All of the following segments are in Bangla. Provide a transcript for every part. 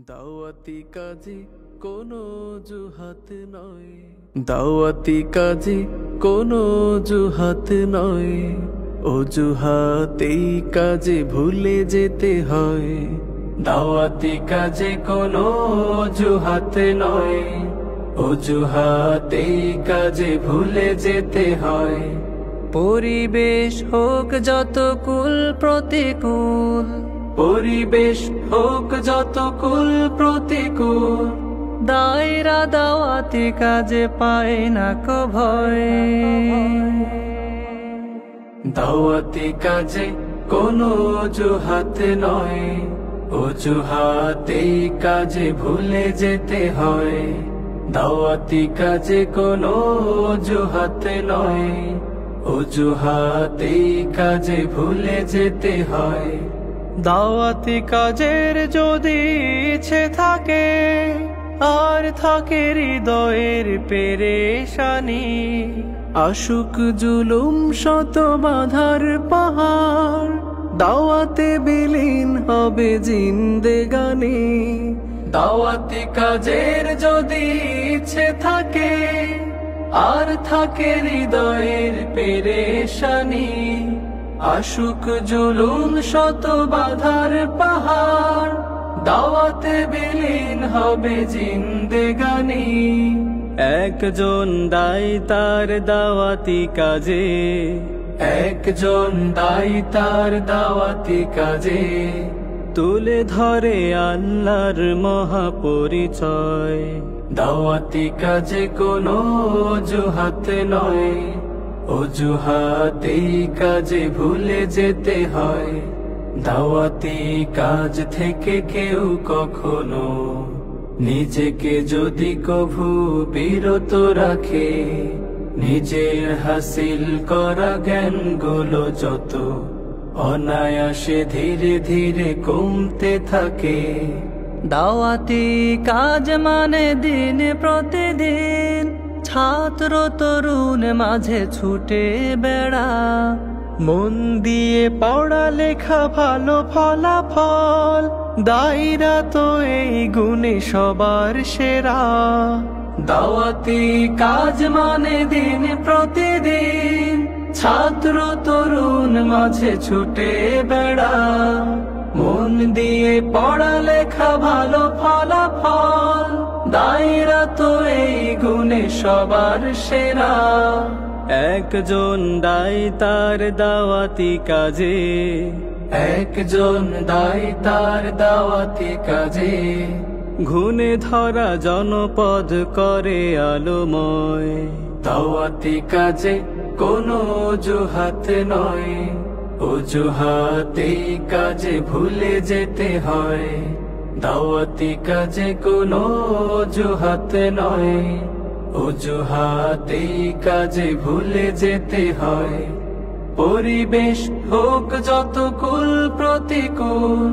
দাওয়াতি কাজে কোনো অজুহাত নয়, দাওয়াতি কাজে কোনো অজুহাত নয়, অজুহাতেই কাজে ভুলে যেতে হয়। দাওয়াতি কাজে কোনো অজুহাত নয়, অজুহাতেই কাজে ভুলে যেতে হয়। পরিবেশ হোক যত কুল প্রতিকূল, পরিবেশ হোক যত কুল প্রতিকূল, দায়রা দাওয়াতি কাজে পায় না কো ভয়। দাওয়াতি কাজে কোনো অজুহাত নয়, অজুহাতেই কাজে ভুলে যেতে হয়। দাওয়াতি কাজে কোনো অজুহাত নয়, অজুহাতেই কাজে ভুলে যেতে হয়। দাওয়াতি কাজের যদি ইচ্ছে থাকে, আর থাকে হৃদয়ের পেরেশানি, আশুক জুলুম শত বাধার পাহাড়, দাওয়াতে বিলীন হবে জিন্দেগানি। দাওয়াতি কাজের যদি ইচ্ছে থাকে, আর থাকে হৃদয়ের পেরেশানি, আশুক জুলুম শত বাধার পাহাড়, দাওয়াতে বিলীন হবে জিন্দেগানি। একজন দায়ী তার দাওয়াতি কাজে, একজন দায়ী তার দাওয়াতি কাজে, তুলে ধরে আল্লাহর মহাপরিচয়। দাওয়াতি কাজে কোনো অজুহাত নয়, অজুহাতেই কাজে ভুলে যেতে হয়। দাওয়াতি কাজ থেকে কেউ কখনো নিজেকে যদি কভু বিরত রাখে, নিজের হাসিল করা জ্ঞানগুলো যত অনায়াসে ধীরে ধীরে কমতে থাকে। দাওয়াতি কাজ মানে দিন প্রতিদিন ছাত্র তরুণ মাঝে ছুটে বেড়া, মন দিয়ে পড়া লেখা ভালো ফলাফল, দায়রা তো এই গুণে সবার সেরা। দাওয়াতি কাজ মানে দিন প্রতিদিন ছাত্র তরুণ মাঝে ছুটে বেড়া, মন দিয়ে পড়া লেখা ভালো ফলাফল, দায়রা তো এই গুণে সবার সেরা। একজন দায়ী তার দাওয়াতি কাজে, একজন দায়ী তার দাওয়াতি কাজে, ঘুণে ধরা জনপদ করে আলোময়। দাওয়াতি কাজে কোনো অজুহাত নয়, অজুহাতেই কাজে ভুলে যেতে হয়। দাওয়াতি কাজে কোনো অজুহাত নয়, অজুহাতেই কাজে ভুলে যেতে হয়। পরিবেশ হোক যত কুল প্রতিকূল,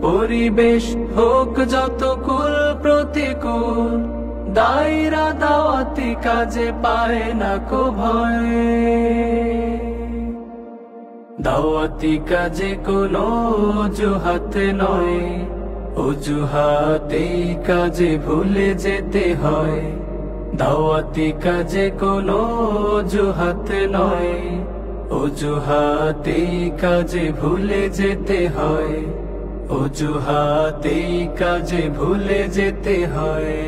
পরিবেশ হোক যত কুল প্রতিকূল, দায়রা দাওয়াতি কাজে পায় না কো ভয়। দাওয়াতি কাজে কোনো অজুহাত নয়, অজুহাতেই কাজে ভুলে যেতে হয়। দাওয়াতি কাজে কোনো অজুহাত নয়, অজুহাতেই কাজে ভুলে যেতে হয়, অজুহাতেই কাজে ভুলে যেতে হয়।